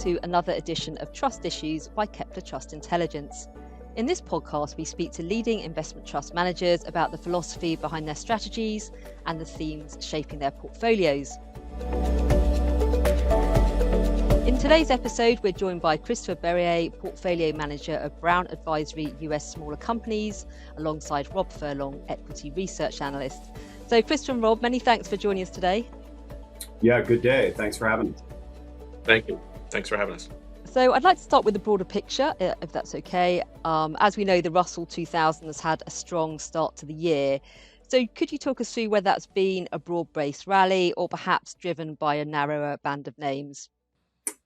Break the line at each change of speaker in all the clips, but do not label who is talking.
to another edition of Trust Issues by Kepler Trust Intelligence. In this podcast, we speak to leading investment trust managers about the philosophy behind their strategies and the themes shaping their portfolios. In today's episode, we're joined by Christopher Berrier, Portfolio Manager of Brown Advisory US Smaller Companies, alongside Rob Furlong, Equity Research Analyst. So Christopher and Rob, many thanks for joining us today.
Yeah, good day. Thanks for having us.
Thank you. Thanks for having us.
So I'd like to start with the broader picture, if that's okay. As we know, the Russell 2000 has had a strong start to the year. So could you talk us through whether that's been a broad-based rally or perhaps driven by a narrower band of names?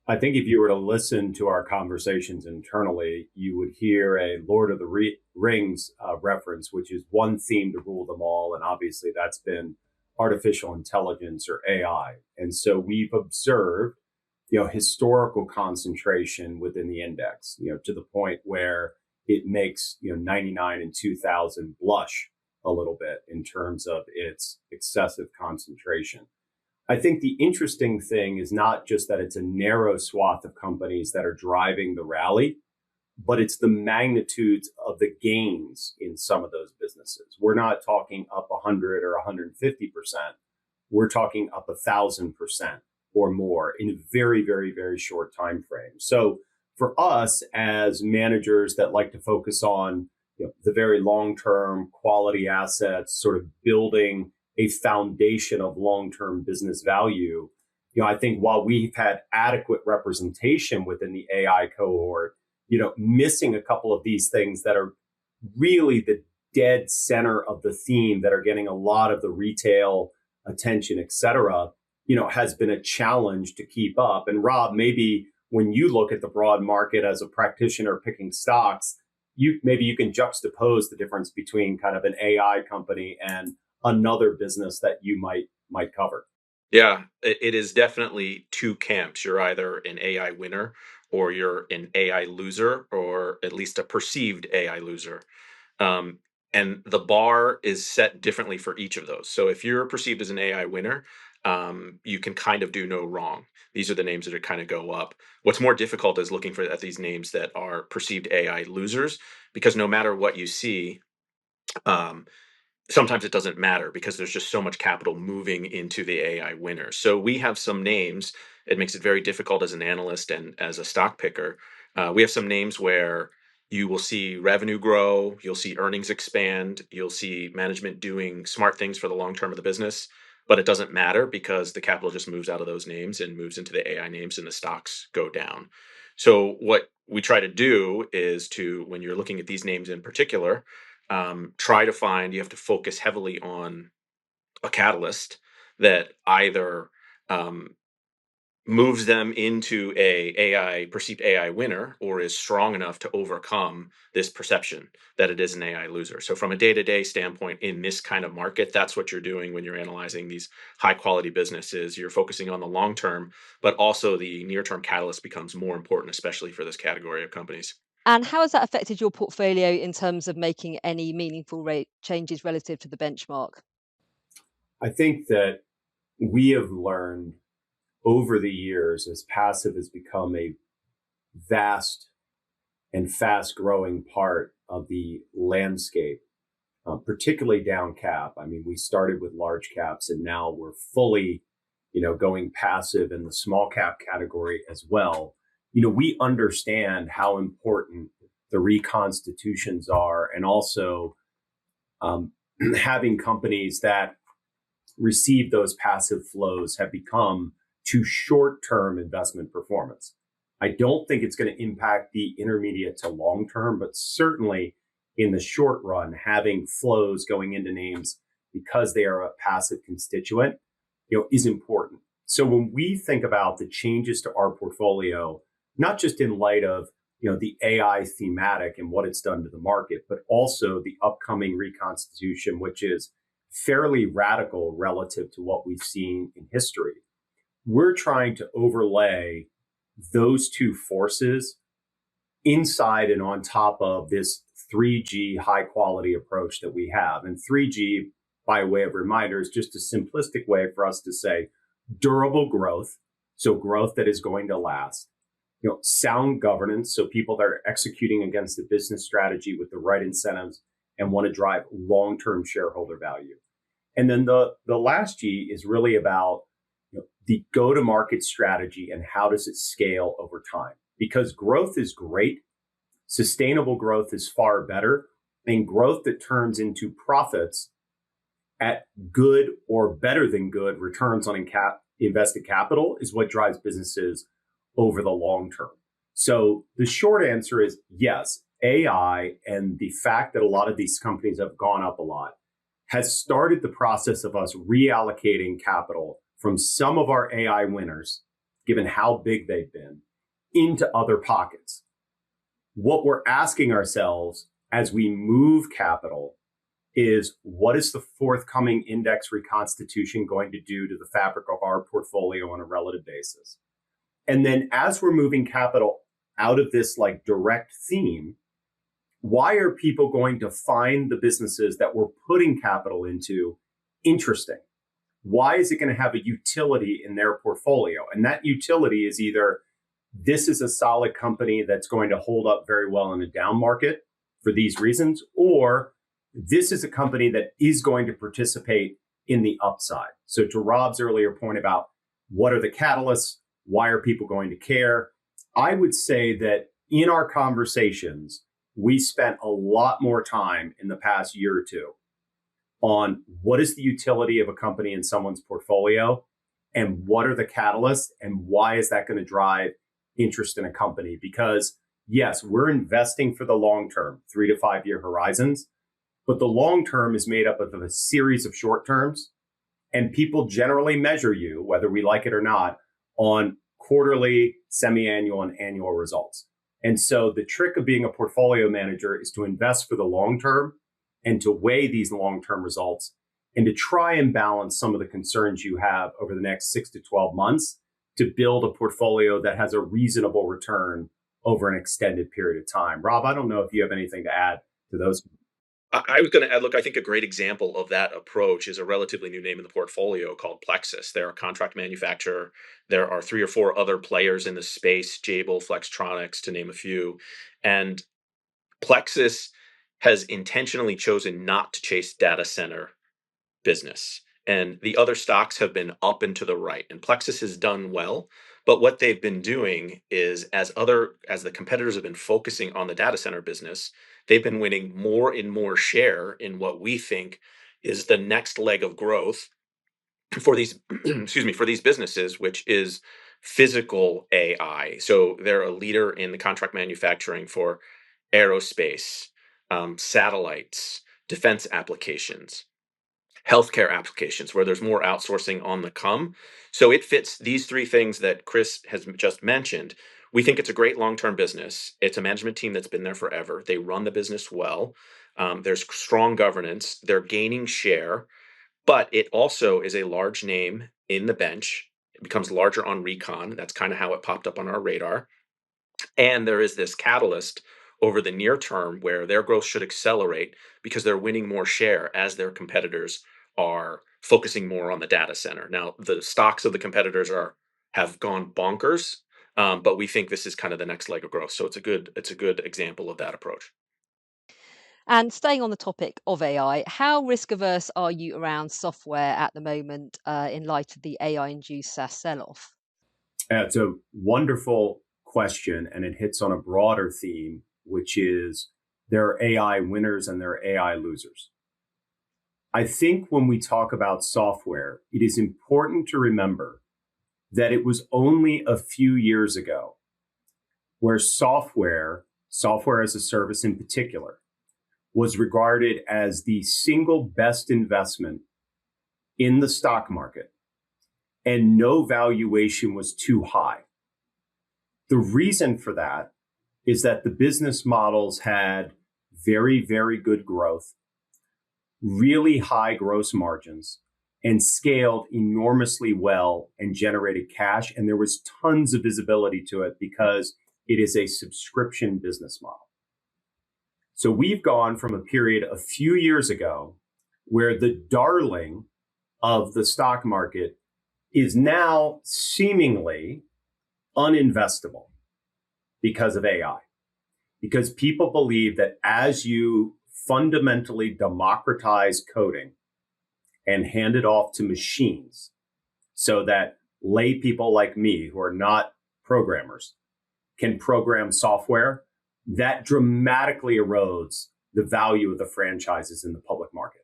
I think if you were to listen to our conversations internally, you would hear a Lord of the Rings reference, which is one theme to rule them all. And obviously that's been artificial intelligence or AI. And so we've observed, historical concentration within the index, to the point where it makes, 99 and 2000 blush a little bit in terms of its excessive concentration. I think the interesting thing is not just that it's a narrow swath of companies that are driving the rally, but it's the magnitudes of the gains in some of those businesses. We're not talking up 100 or 150%. We're talking up 1,000% or more in a very, very, very short time frame. So for us as managers that like to focus on the very long-term quality assets, sort of building a foundation of long-term business value, I think while we've had adequate representation within the AI cohort, missing a couple of these things that are really the dead center of the theme that are getting a lot of the retail attention, et cetera, has been a challenge to keep up. And Rob, maybe when you look at the broad market as a practitioner picking stocks, you can juxtapose the difference between kind of an AI company and another business that you might cover.
Yeah, it is definitely two camps. You're either an AI winner or you're an AI loser, or at least a perceived AI loser. And the bar is set differently for each of those. So if you're perceived as an AI winner, you can kind of do no wrong. These are the names that kind of go up. What's more difficult is looking at these names that are perceived AI losers, because no matter what you see, sometimes it doesn't matter because there's just so much capital moving into the AI winners. So we have some names. It makes it very difficult as an analyst and as a stock picker. We have some names where you will see revenue grow, you'll see earnings expand, you'll see management doing smart things for the long term of the business, but it doesn't matter because the capital just moves out of those names and moves into the AI names and the stocks go down. So what we try to do is when you're looking at these names in particular, try to find, you have to focus heavily on a catalyst that either moves them into a perceived AI winner or is strong enough to overcome this perception that it is an AI loser. So from a day-to-day standpoint in this kind of market, that's what you're doing when you're analyzing these high quality businesses. You're focusing on the long term, but also the near-term catalyst becomes more important, especially for this category of companies.
And how has that affected your portfolio in terms of making any meaningful rate changes relative to the benchmark?
I think that we have learned over the years, as passive has become a vast and fast growing part of the landscape, particularly down cap. I mean, we started with large caps and now we're fully, going passive in the small cap category as well. We understand how important the reconstitutions are, and also having companies that receive those passive flows have become to short-term investment performance. I don't think it's going to impact the intermediate to long term, but certainly in the short run, having flows going into names because they are a passive constituent, is important. So when we think about the changes to our portfolio, not just in light of, the AI thematic and what it's done to the market, but also the upcoming reconstitution, which is fairly radical relative to what we've seen in history. We're trying to overlay those two forces inside and on top of this 3G high quality approach that we have. And 3G, by way of reminder, is just a simplistic way for us to say durable growth. So growth that is going to last. sound governance. So people that are executing against the business strategy with the right incentives and want to drive long-term shareholder value. And then the last G is really about the go-to-market strategy and how does it scale over time? Because growth is great, sustainable growth is far better, and growth that turns into profits at good or better than good returns on invested capital is what drives businesses over the long term. So the short answer is yes, AI and the fact that a lot of these companies have gone up a lot has started the process of us reallocating capital from some of our AI winners, given how big they've been, into other pockets. What we're asking ourselves as we move capital is what is the forthcoming index reconstitution going to do to the fabric of our portfolio on a relative basis? And then as we're moving capital out of this like direct theme, why are people going to find the businesses that we're putting capital into interesting? Why is it going to have a utility in their portfolio? And that utility is either this is a solid company that's going to hold up very well in a down market for these reasons, or this is a company that is going to participate in the upside. So to Rob's earlier point about what are the catalysts, why are people going to care? I would say that in our conversations, we spent a lot more time in the past year or two on what is the utility of a company in someone's portfolio and what are the catalysts and why is that going to drive interest in a company? Because yes, we're investing for the long term, 3 to 5 year horizons, but the long term is made up of a series of short terms, and people generally measure you, whether we like it or not, on quarterly, semi-annual, and annual results. And so the trick of being a portfolio manager is to invest for the long term and to weigh these long-term results and to try and balance some of the concerns you have over the next 6 to 12 months to build a portfolio that has a reasonable return over an extended period of time. Rob, I don't know if you have anything to add to those.
I was going to add, look, I think a great example of that approach is a relatively new name in the portfolio called Plexus. They're a contract manufacturer. There are 3 or 4 other players in the space, Jabil, Flextronics, to name a few. And Plexus has intentionally chosen not to chase data center business. And the other stocks have been up and to the right. And Plexus has done well. But what they've been doing is as the competitors have been focusing on the data center business, they've been winning more and more share in what we think is the next leg of growth for these excuse me, for these businesses, which is physical AI. So they're a leader in the contract manufacturing for aerospace, satellites, defense applications, healthcare applications where there's more outsourcing on the come. So it fits these 3 things that Chris has just mentioned. We think it's a great long-term business. It's a management team that's been there forever. They run the business well. There's strong governance. They're gaining share, but it also is a large name in the bench. It becomes larger on recon. That's kind of how it popped up on our radar. And there is this catalyst over the near term where their growth should accelerate because they're winning more share as their competitors are focusing more on the data center. Now, the stocks of the competitors have gone bonkers, but we think this is kind of the next leg of growth. So it's a good example of that approach.
And staying on the topic of AI, how risk averse are you around software at the moment in light of the AI-induced SaaS sell-off?
It's a wonderful question, and it hits on a broader theme, which is there are AI winners and there are AI losers. I think when we talk about software, it is important to remember that it was only a few years ago where software as a service in particular, was regarded as the single best investment in the stock market, and no valuation was too high. The reason for that is that the business models had very, very good growth, really high gross margins, and scaled enormously well and generated cash. And there was tons of visibility to it because it is a subscription business model. So we've gone from a period a few years ago where the darling of the stock market is now seemingly uninvestable. because of AI. Because people believe that as you fundamentally democratize coding and hand it off to machines so that lay people like me who are not programmers can program software, that dramatically erodes the value of the franchises in the public market.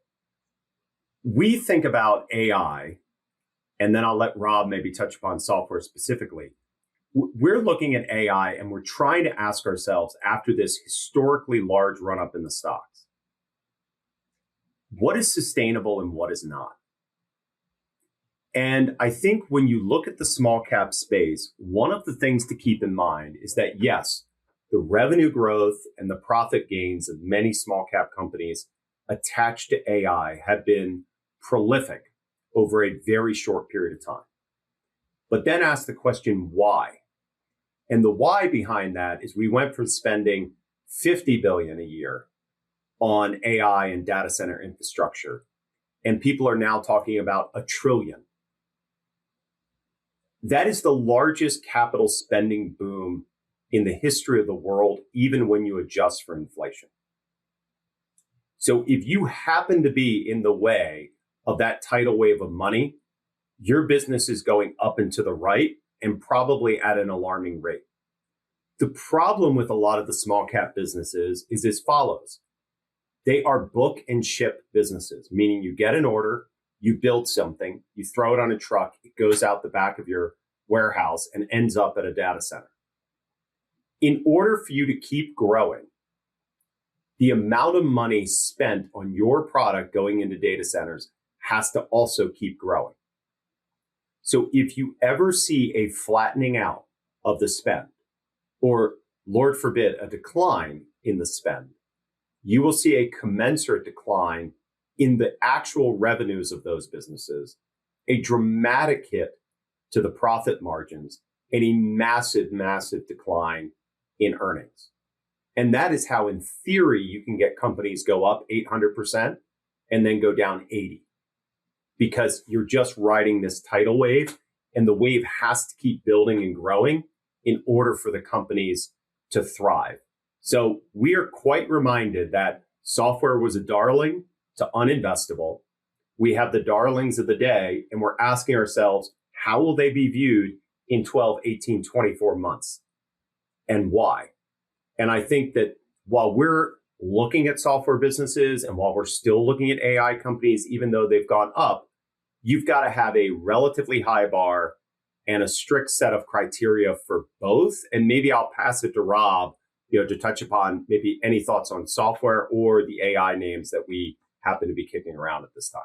We think about AI, and then I'll let Rob maybe touch upon software specifically. We're looking at AI and we're trying to ask ourselves, after this historically large run up in the stocks, what is sustainable and what is not? And I think when you look at the small cap space, one of the things to keep in mind is that, yes, the revenue growth and the profit gains of many small cap companies attached to AI have been prolific over a very short period of time. But then ask the question, why? And the why behind that is we went from spending 50 billion a year on AI and data center infrastructure, and people are now talking about $1 trillion. That is the largest capital spending boom in the history of the world, even when you adjust for inflation. So if you happen to be in the way of that tidal wave of money, your business is going up and to the right and probably at an alarming rate. The problem with a lot of the small cap businesses is as follows. They are book and ship businesses, meaning you get an order, you build something, you throw it on a truck, it goes out the back of your warehouse and ends up at a data center. In order for you to keep growing, the amount of money spent on your product going into data centers has to also keep growing. So if you ever see a flattening out of the spend, or Lord forbid, a decline in the spend, you will see a commensurate decline in the actual revenues of those businesses, a dramatic hit to the profit margins, and a massive, massive decline in earnings. And that is how, in theory, you can get companies go up 800% and then go down 80%. Because you're just riding this tidal wave, and the wave has to keep building and growing in order for the companies to thrive. So we are quite reminded that software was a darling to uninvestable. We have the darlings of the day, and we're asking ourselves, how will they be viewed in 12, 18, 24 months? And why? And I think that while we're looking at software businesses and while we're still looking at AI companies, even though they've gone up, you've got to have a relatively high bar and a strict set of criteria for both. And maybe I'll pass it to Rob, to touch upon maybe any thoughts on software or the AI names that we happen to be kicking around at this time.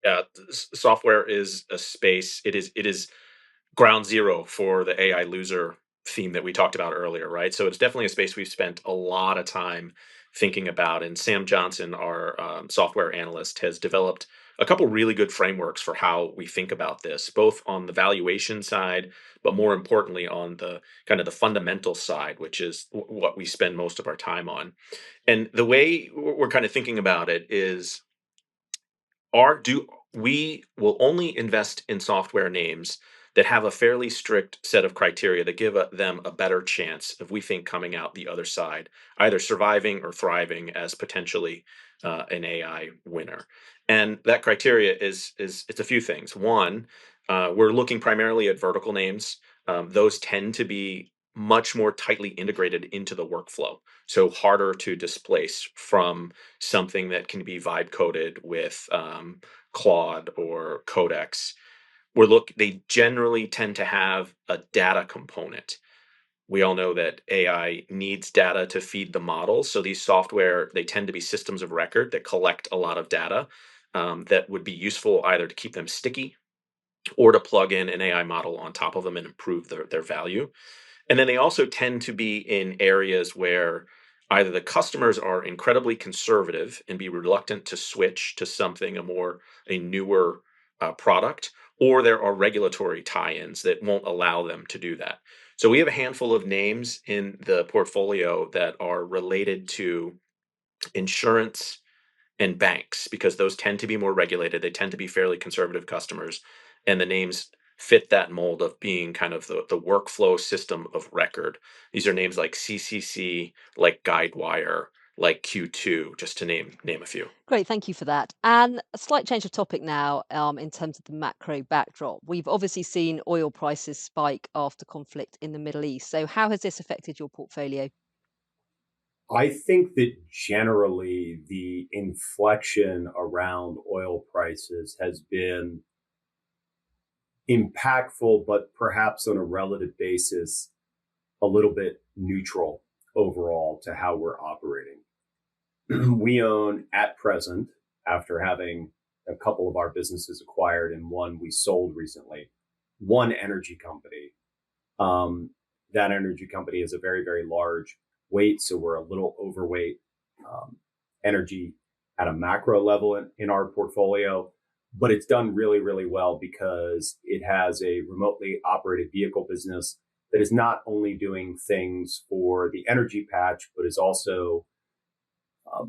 Yeah, software is a space. It is ground zero for the AI loser theme that we talked about earlier, right? So it's definitely a space we've spent a lot of time thinking about. And Sam Johnson, our software analyst, has developed a couple really good frameworks for how we think about this, both on the valuation side, but more importantly on the kind of the fundamental side, which is what we spend most of our time on. And the way we're kind of thinking about it is, do we will only invest in software names that have a fairly strict set of criteria that give them a better chance of, we think, coming out the other side, either surviving or thriving as potentially an AI winner. And that criteria is it's a few things. One, we're looking primarily at vertical names. Those tend to be much more tightly integrated into the workflow, so harder to displace from something that can be vibe coded with Claude or Codex. They generally tend to have a data component. We all know that AI needs data to feed the models. So these software, they tend to be systems of record that collect a lot of data that would be useful either to keep them sticky or to plug in an AI model on top of them and improve their value. And then they also tend to be in areas where either the customers are incredibly conservative and be reluctant to switch to something a newer product, or there are regulatory tie-ins that won't allow them to do that. So we have a handful of names in the portfolio that are related to insurance and banks, because those tend to be more regulated. They tend to be fairly conservative customers, and the names fit that mold of being kind of the workflow system of record. These are names like CCC, like Guidewire, like Q2, just to name a few.
Great, thank you for that. And a slight change of topic now, in terms of the macro backdrop. We've obviously seen oil prices spike after conflict in the Middle East. So, how has this affected your portfolio?
I think that generally the inflection around oil prices has been impactful, but perhaps on a relative basis, a little bit neutral overall to how we're operating. We own at present, after having a couple of our businesses acquired and one we sold recently, one energy company. Um, that energy company is a very, very large weight, so we're a little overweight um, energy at a macro level in our portfolio. But it's done really, really well because it has a remotely operated vehicle business that is not only doing things for the energy patch, but is also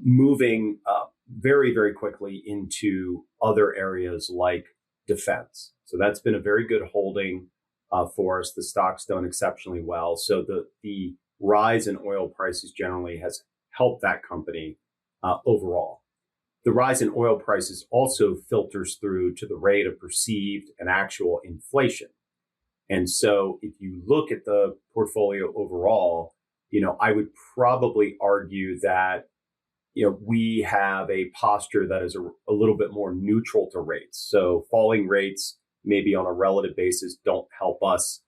moving very, very quickly into other areas like defense. So that's been a very good holding for us. The stock's done exceptionally well. So the rise in oil prices generally has helped that company overall. The rise in oil prices also filters through to the rate of perceived and actual inflation. And so if you look at the portfolio overall, I would probably argue that we have a posture that is a little bit more neutral to rates. So falling rates, maybe on a relative basis, don't help us,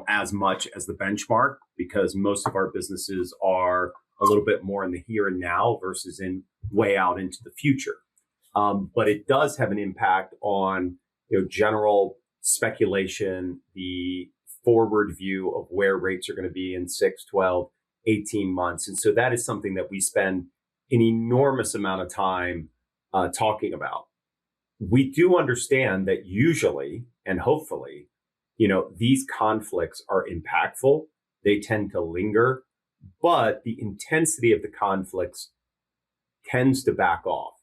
as much as the benchmark because most of our businesses are a little bit more in the here and now versus in way out into the future. But it does have an impact on, general speculation, the forward view of where rates are going to be in 6, 12, 18 months. And so that is something that we spend an enormous amount of time talking about. We do understand that usually and hopefully, these conflicts are impactful. They tend to linger, but the intensity of the conflicts tends to back off.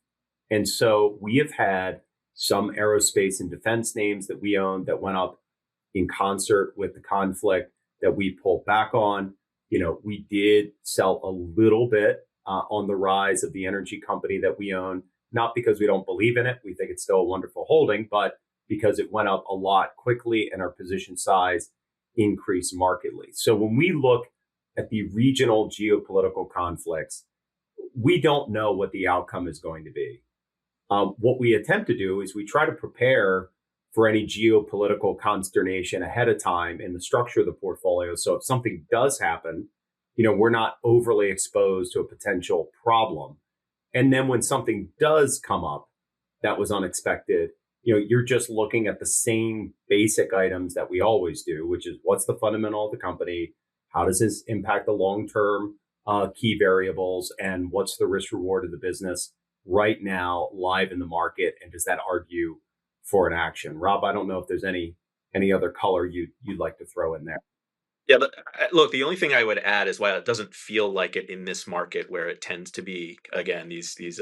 And so we have had some aerospace and defense names that we own that went up in concert with the conflict that we pulled back on. We did sell a little bit on the rise of the energy company that we own, not because we don't believe in it. We think it's still a wonderful holding, but because it went up a lot quickly and our position size increased markedly. So when we look at the regional geopolitical conflicts, we don't know what the outcome is going to be. What we attempt to do is we try to prepare for any geopolitical consternation ahead of time in the structure of the portfolio. So if something does happen, we're not overly exposed to a potential problem. And then when something does come up that was unexpected, you're just looking at the same basic items that we always do, which is what's the fundamental of the company? How does this impact the long-term key variables? And what's the risk reward of the business right now live in the market? And does that argue for an action? Rob, I don't know if there's any other color you'd like to throw in there.
Yeah, look, the only thing I would add is while it doesn't feel like it in this market where it tends to be, again, these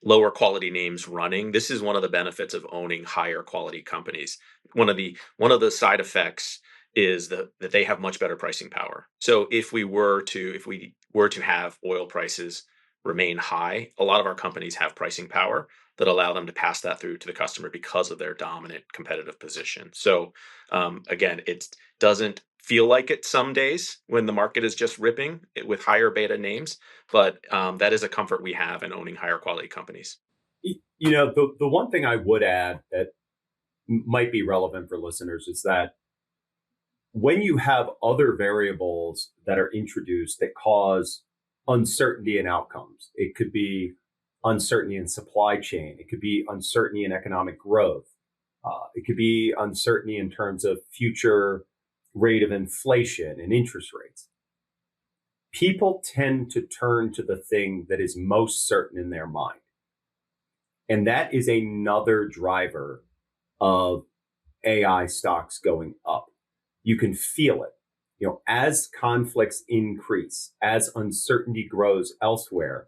lower quality names running, this is one of the benefits of owning higher quality companies. One of the side effects is that they have much better pricing power. So if we were to have oil prices remain high, a lot of our companies have pricing power that allow them to pass that through to the customer because of their dominant competitive position. So again, it doesn't feel like it some days when the market is just ripping with higher beta names, but that is a comfort we have in owning higher quality companies.
The one thing I would add that might be relevant for listeners is that when you have other variables that are introduced that cause uncertainty in outcomes, it could be uncertainty in supply chain, it could be uncertainty in economic growth, it could be uncertainty in terms of future rate of inflation and interest rates. People tend to turn to the thing that is most certain in their mind. And that is another driver of AI stocks going up. You can feel it. As conflicts increase, as uncertainty grows elsewhere,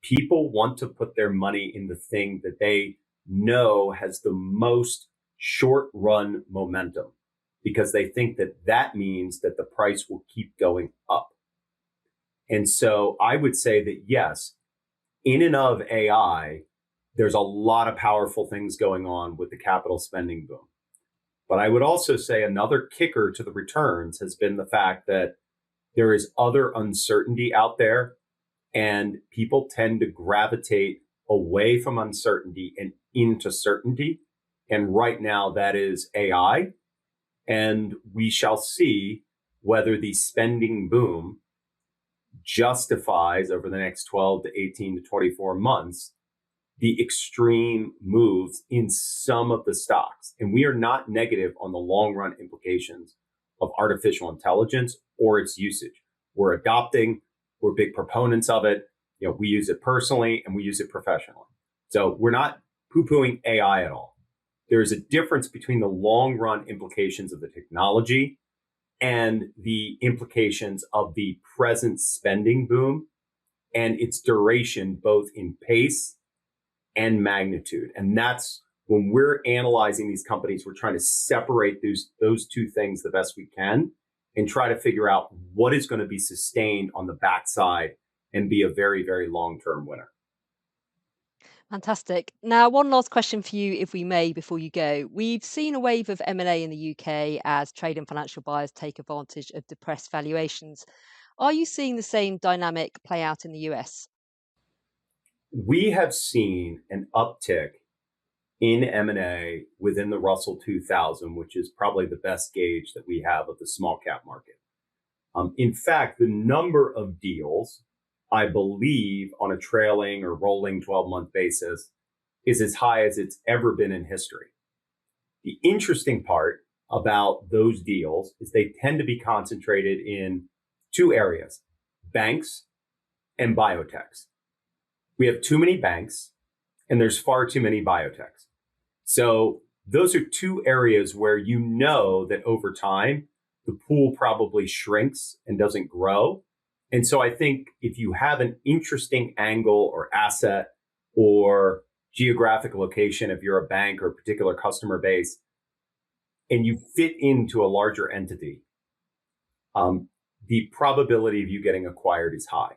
people want to put their money in the thing that they know has the most short run momentum. because they think that that means that the price will keep going up. And so I would say that yes, in and of AI, there's a lot of powerful things going on with the capital spending boom. But I would also say another kicker to the returns has been the fact that there is other uncertainty out there, and people tend to gravitate away from uncertainty and into certainty. And right now that is AI. And we shall see whether the spending boom justifies over the next 12 to 18 to 24 months the extreme moves in some of the stocks. And we are not negative on the long run implications of artificial intelligence or its usage. We're adopting, we're big proponents of it. We use it personally and we use it professionally. So we're not poo-pooing AI at all. There is a difference between the long run implications of the technology and the implications of the present spending boom and its duration, both in pace and magnitude. And that's when we're analyzing these companies, we're trying to separate those two things the best we can and try to figure out what is going to be sustained on the backside and be a very, very long-term winner.
Fantastic. Now, one last question for you, if we may, before you go. We've seen a wave of M&A in the UK as trade and financial buyers take advantage of depressed valuations. Are you seeing the same dynamic play out in the US?
We have seen an uptick in M&A within the Russell 2000, which is probably the best gauge that we have of the small cap market. In fact, the number of deals, I believe, on a trailing or rolling 12-month basis is as high as it's ever been in history. The interesting part about those deals is they tend to be concentrated in two areas, banks and biotechs. We have too many banks and there's far too many biotechs. So those are two areas where you know that over time, the pool probably shrinks and doesn't grow. And so I think if you have an interesting angle or asset or geographic location, if you're a bank or a particular customer base, and you fit into a larger entity, the probability of you getting acquired is high.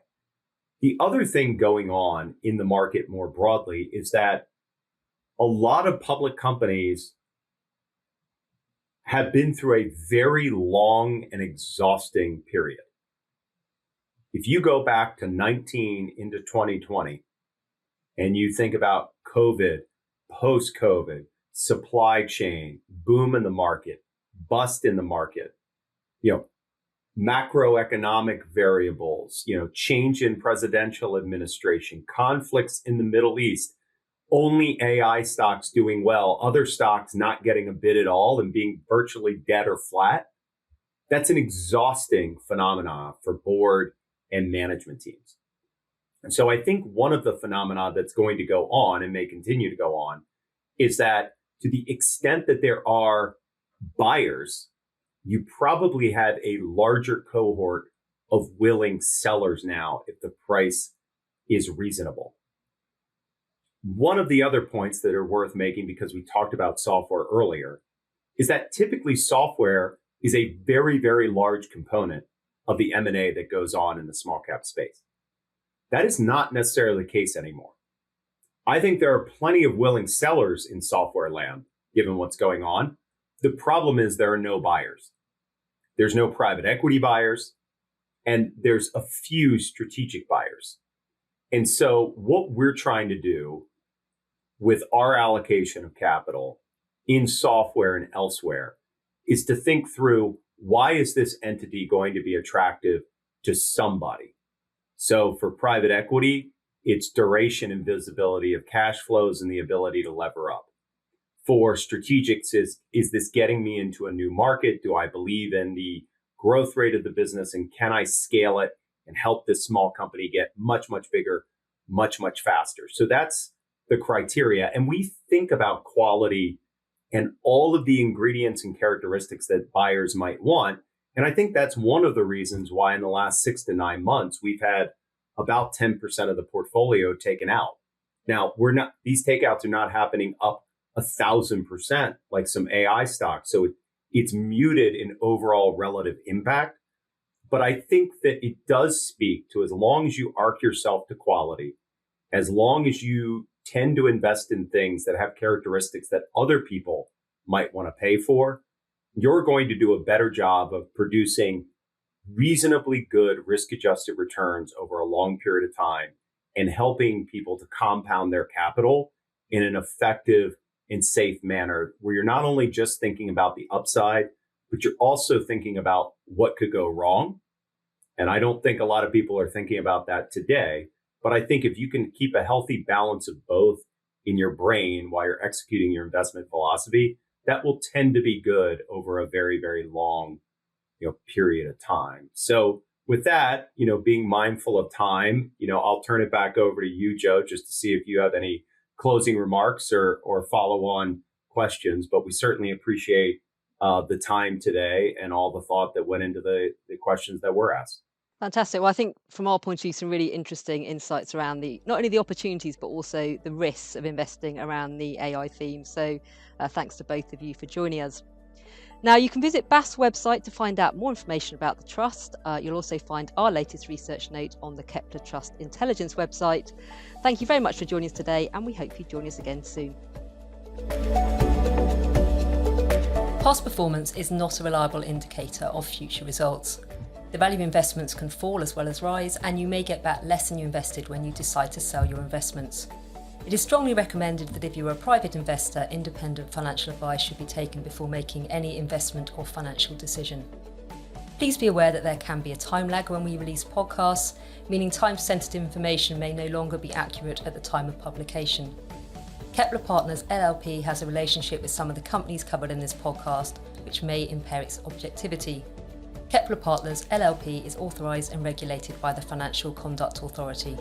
The other thing going on in the market more broadly is that a lot of public companies have been through a very long and exhausting period. If you go back to 19 into 2020 and you think about COVID, post-COVID, supply chain, boom in the market, bust in the market, macroeconomic variables, change in presidential administration, conflicts in the Middle East, only AI stocks doing well, other stocks not getting a bid at all and being virtually dead or flat. That's an exhausting phenomenon for board and management teams. And so I think one of the phenomena that's going to go on and may continue to go on is that to the extent that there are buyers, you probably have a larger cohort of willing sellers now if the price is reasonable. One of the other points that are worth making, because we talked about software earlier, is that typically software is a very, very large component of the M&A that goes on in the small cap space. That is not necessarily the case anymore. I think there are plenty of willing sellers in software land, given what's going on. The problem is there are no buyers. There's no private equity buyers, and there's a few strategic buyers. And so what we're trying to do with our allocation of capital in software and elsewhere is to think through, why is this entity going to be attractive to somebody? So for private equity, it's duration and visibility of cash flows and the ability to lever up. For strategics, is this getting me into a new market? Do I believe in the growth rate of the business, and can I scale it and help this small company get much, much bigger, much, much faster? So that's the criteria. And we think about quality and all of the ingredients and characteristics that buyers might want. And I think that's one of the reasons why in the last 6 to 9 months, we've had about 10% of the portfolio taken out. Now, these takeouts are not happening up 1,000% like some AI stocks. So it's muted in overall relative impact. But I think that it does speak to, as long as you arc yourself to quality, as long as you tend to invest in things that have characteristics that other people might want to pay for, you're going to do a better job of producing reasonably good risk-adjusted returns over a long period of time and helping people to compound their capital in an effective and safe manner, where you're not only just thinking about the upside, but you're also thinking about what could go wrong. And I don't think a lot of people are thinking about that today. But I think if you can keep a healthy balance of both in your brain while you're executing your investment philosophy, that will tend to be good over a very, very long, period of time. So with that, being mindful of time, I'll turn it back over to you, Joe, just to see if you have any closing remarks or follow-on questions. But we certainly appreciate the time today and all the thought that went into the questions that were asked.
Fantastic. Well, I think from our point of view, some really interesting insights around not only the opportunities, but also the risks of investing around the AI theme. So thanks to both of you for joining us. Now, you can visit BASC's website to find out more information about the trust. You'll also find our latest research note on the Kepler Trust Intelligence website. Thank you very much for joining us today, and we hope you join us again soon.
Past performance is not a reliable indicator of future results. The value of investments can fall as well as rise, and you may get back less than you invested when you decide to sell your investments. It is strongly recommended that if you are a private investor, independent financial advice should be taken before making any investment or financial decision. Please be aware that there can be a time lag when we release podcasts, meaning time-sensitive information may no longer be accurate at the time of publication. Kepler Partners LLP has a relationship with some of the companies covered in this podcast, which may impair its objectivity. Kepler Partners LLP is authorised and regulated by the Financial Conduct Authority.